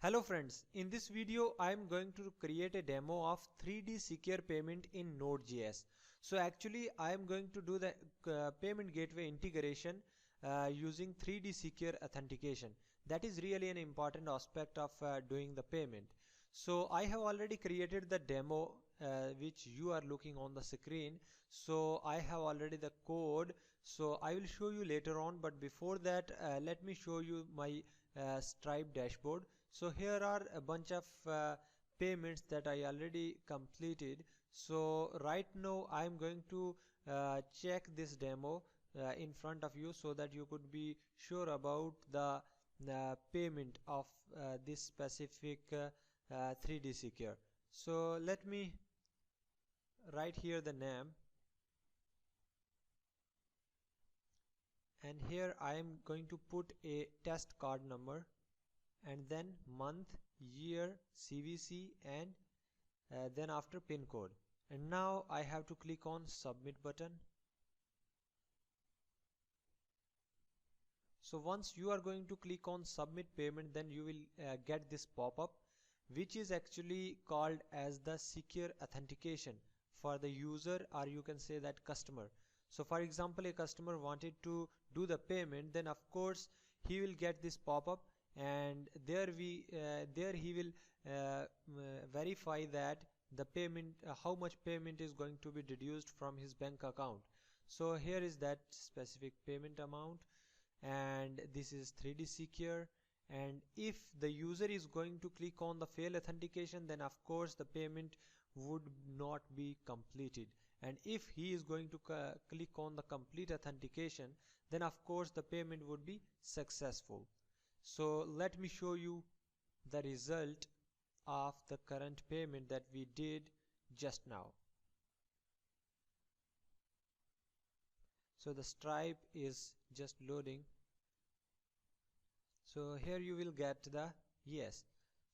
Hello friends, in this video I am going to create a demo of 3D secure payment in Node.js. So actually I am going to do the payment gateway integration using 3D secure authentication. That is really an important aspect of doing the payment. So I have already created the demo which you are looking on the screen. So I have already the code, so I will show you later on, but before that let me show you my Stripe dashboard. So here are a bunch of payments that I already completed. So right now I am going to check this demo in front of you so that you could be sure about the payment of this specific 3D secure. So let me write here the name, and here I am going to put a test card number and then month, year, CVC, and then after pin code. And now I have to click on submit button. So once you are going to click on submit payment, then you will get this pop-up, which is actually called as the secure authentication for the user, or you can say that customer. So for example, a customer wanted to do the payment, then of course he will get this pop-up, and there he will verify that the payment how much payment is going to be deduced from his bank account. So here is that specific payment amount, and this is 3D secure. And if the user is going to click on the fail authentication, then of course the payment would not be completed, and if he is going to click on the complete authentication, then of course the payment would be successful. So let me show you the result of the current payment that we did just now. So the Stripe is just loading. So here you will get the yes.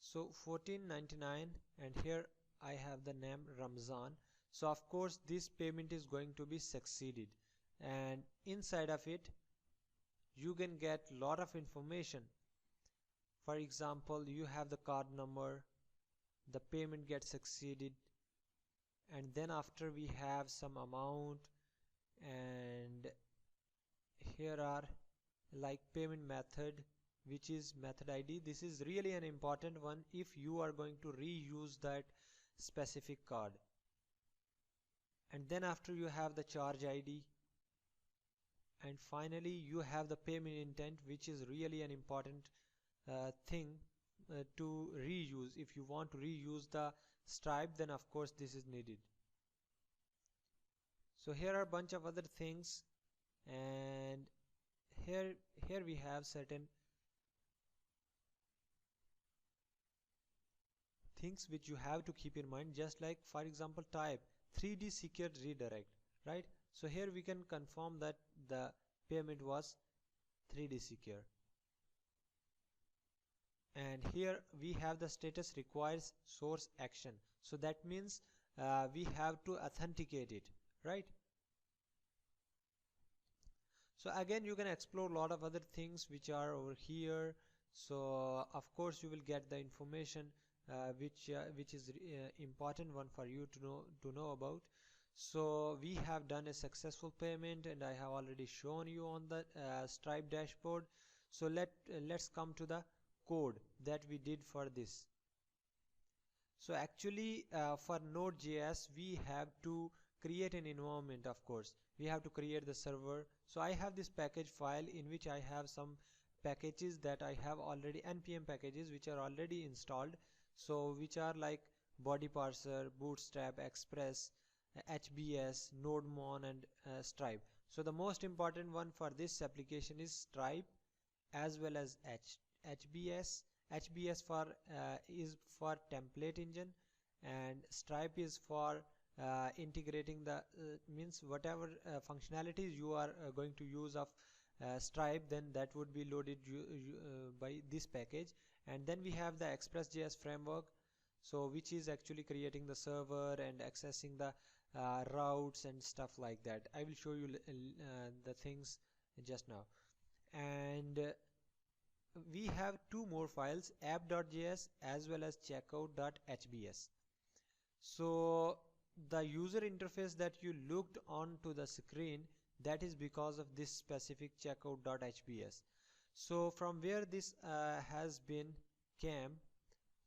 So 14.99, and here I have the name Ramzan. So of course this payment is going to be succeeded, and inside of it you can get lot of information. For example, you have the card number, the payment gets succeeded, and then after we have some amount, and here are like payment method, which is method ID. This is really an important one if you are going to reuse that specific card. And then after you have the charge ID, and finally you have the payment intent, which is really an important thing to reuse. If you want to reuse the Stripe, then of course this is needed. So here are a bunch of other things, and here we have certain things which you have to keep in mind, just like for example type 3D secure redirect, right? So here we can confirm that the payment was 3D secure, and here we have the status requires source action. So that means we have to authenticate it, right? So again you can explore a lot of other things which are over here. So of course you will get the information which is important one for you to know about. So we have done a successful payment, and I have already shown you on the Stripe dashboard. So let's come to the code that we did for this. So actually for Node.js we have to create an environment. Of course we have to create the server. So I have this package file in which I have some packages that I have already, npm packages which are already installed, so which are like body parser, bootstrap, express, HBS, nodemon, and Stripe. So the most important one for this application is Stripe as well as HBS. HBS for is for template engine, and Stripe is for integrating the means whatever functionalities you are going to use of Stripe, then that would be loaded by this package. And then we have the Express.js framework, so which is actually creating the server and accessing the routes and stuff like that. I will show you the things just now. And we have two more files, app.js as well as checkout.hbs. So the user interface that you looked onto the screen, that is because of this specific checkout.hbs. So from where this has been came,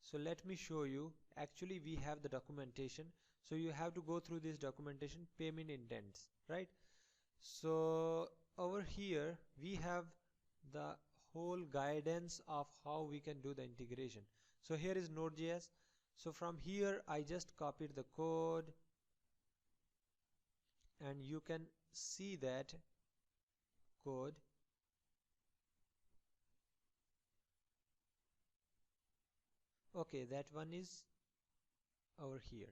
so let me show you. Actually we have the documentation, so you have to go through this documentation, payment intents, right? So over here we have the whole guidance of how we can do the integration. So here is Node.js. So from here I just copied the code, and you can see that code. Okay, that one is over here.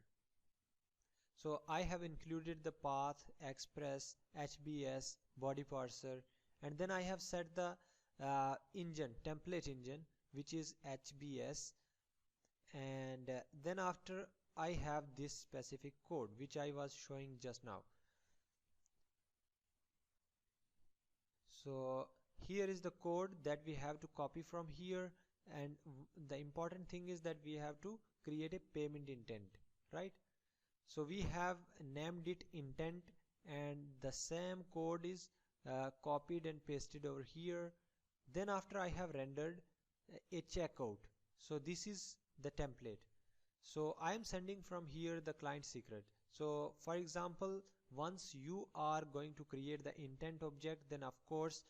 So I have included the path, express, hbs, body parser, and then I have set the engine, template engine, which is hbs, and then after I have this specific code which I was showing just now. So here is the code that we have to copy from here, and the important thing is that we have to create a payment intent, right? So we have named it intent, and the same code is copied and pasted over here. Then after I have rendered a checkout, so this is the template. So I am sending from here the client secret. So for example, once you are going to create the intent object, then of course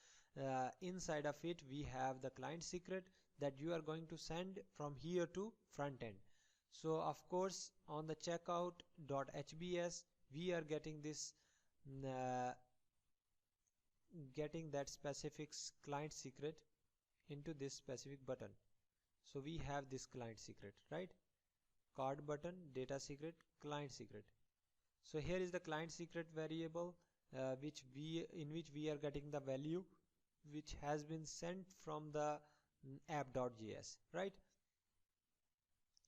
inside of it we have the client secret that you are going to send from here to front end. So of course on the checkout.hbs we are getting this getting that specific client secret into this specific button. So we have this client secret, right? Card button, data secret, client secret. So here is the client secret variable in which we are getting the value which has been sent from the app.js, right?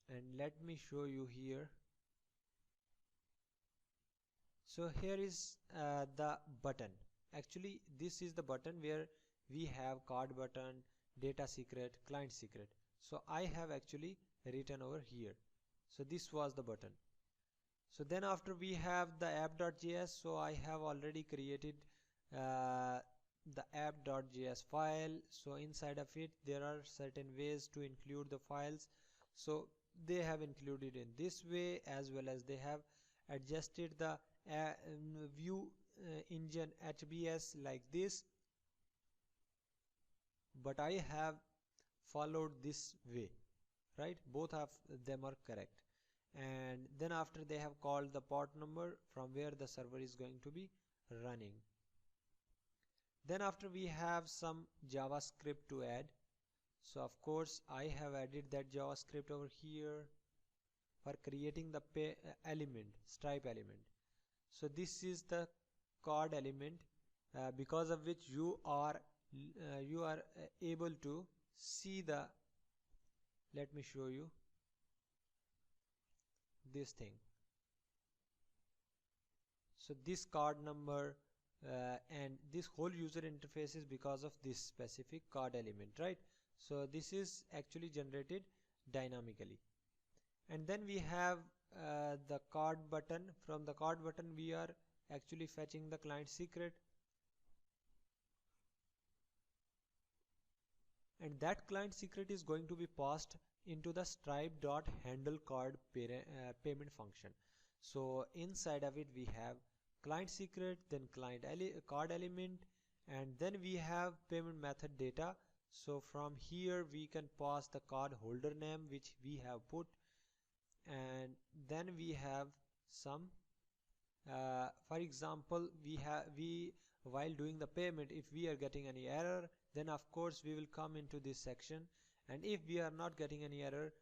And let me show you here. So here is the button. Actually this is the button where we have card button, data secret, client secret. So I have actually written over here. So this was the button. So then after we have the app.js, so I have already created the app.js file. So inside of it there are certain ways to include the files. So they have included in this way, as well as they have adjusted the view engine HBS like this, but I have followed this way, right? Both of them are correct. And then after they have called the port number from where the server is going to be running. Then after we have some JavaScript to add. So of course I have added that JavaScript over here for creating the stripe element. So this is the card element because of which you are able to see the, let me show you this thing. So this card number and this whole user interface is because of this specific card element, right? So this is actually generated dynamically. And then we have the card button. From the card button we are actually fetching the client secret, and that client secret is going to be passed into the stripe.handleCard payment function. So inside of it we have client secret, then card element, and then we have payment method data. So from here we can pass the card holder name which we have put, and then we have some for example while doing the payment, if we are getting any error, then of course we will come into this section, and if we are not getting any error,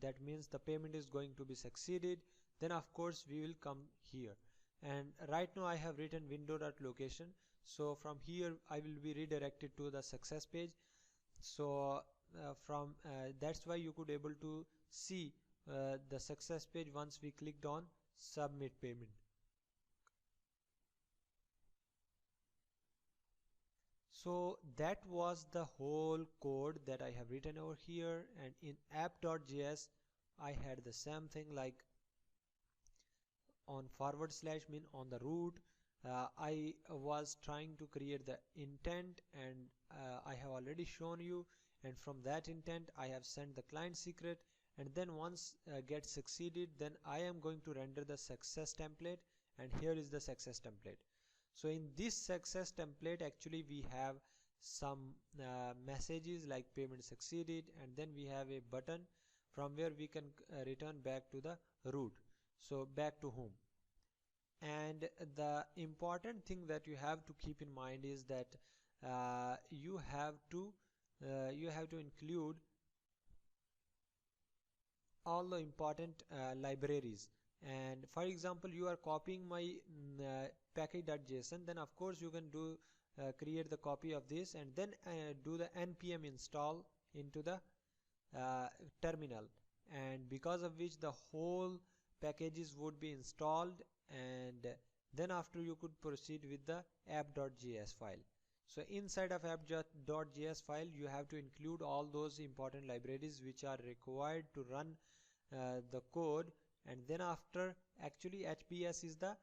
that means the payment is going to be succeeded, then of course we will come here. And right now I have written window.location, so from here I will be redirected to the success page. So that's why you could able to see the success page once we clicked on submit payment. So that was the whole code that I have written over here, and in app.js I had the same thing, like on / mean on the root I was trying to create the intent, and I have already shown you, and from that intent I have sent the client secret, and then once get succeeded, then I am going to render the success template, and here is the success template. So in this success template actually we have some messages like payment succeeded, and then we have a button from where we can return back to the root, so back to home. And the important thing that you have to keep in mind is that you have to include all the important libraries. And for example, you are copying my package.json, then of course you can do create the copy of this, and then do the npm install into the terminal, and because of which the whole packages would be installed, and then after you could proceed with the app.js file. So inside of app.js file you have to include all those important libraries which are required to run the code, and then after actually HBS is the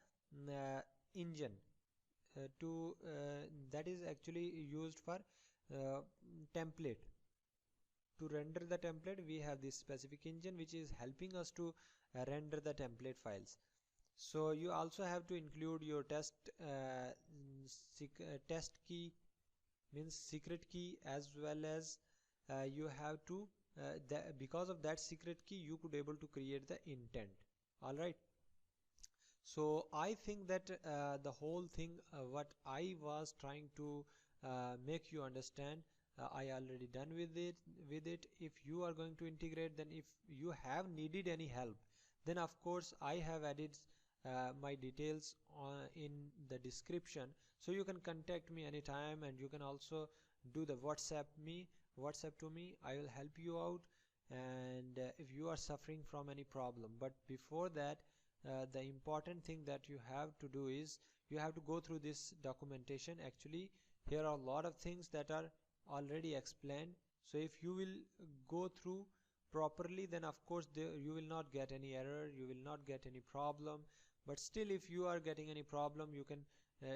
engine that is actually used for template. To render the template we have this specific engine which is helping us to render the template files. So you also have to include your test key, means secret key, as well as you have to because of that secret key you could able to create the intent. All right, so I think that the whole thing what I was trying to make you understand, I already done with it. If you are going to integrate, then if you have needed any help, then of course I have added my details in the description, so you can contact me anytime, and you can also do the WhatsApp to me. I will help you out, and if you are suffering from any problem. But before that, the important thing that you have to do is you have to go through this documentation. Actually here are a lot of things that are already explained, so if you will go through properly, then of course you will not get any error, you will not get any problem. But still, if you are getting any problem, you can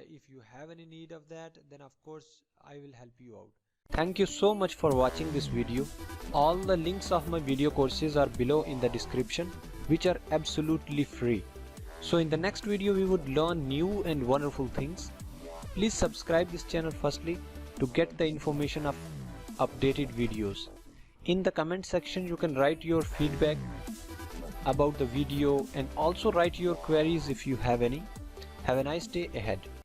if you have any need of that, then of course I will help you out. Thank you so much for watching this video. All the links of my video courses are below in the description, which are absolutely free. So in the next video we would learn new and wonderful things. Please subscribe this channel firstly to get the information of updated videos. In the comment section you can write your feedback about the video, and also write your queries if you have any. Have a nice day ahead.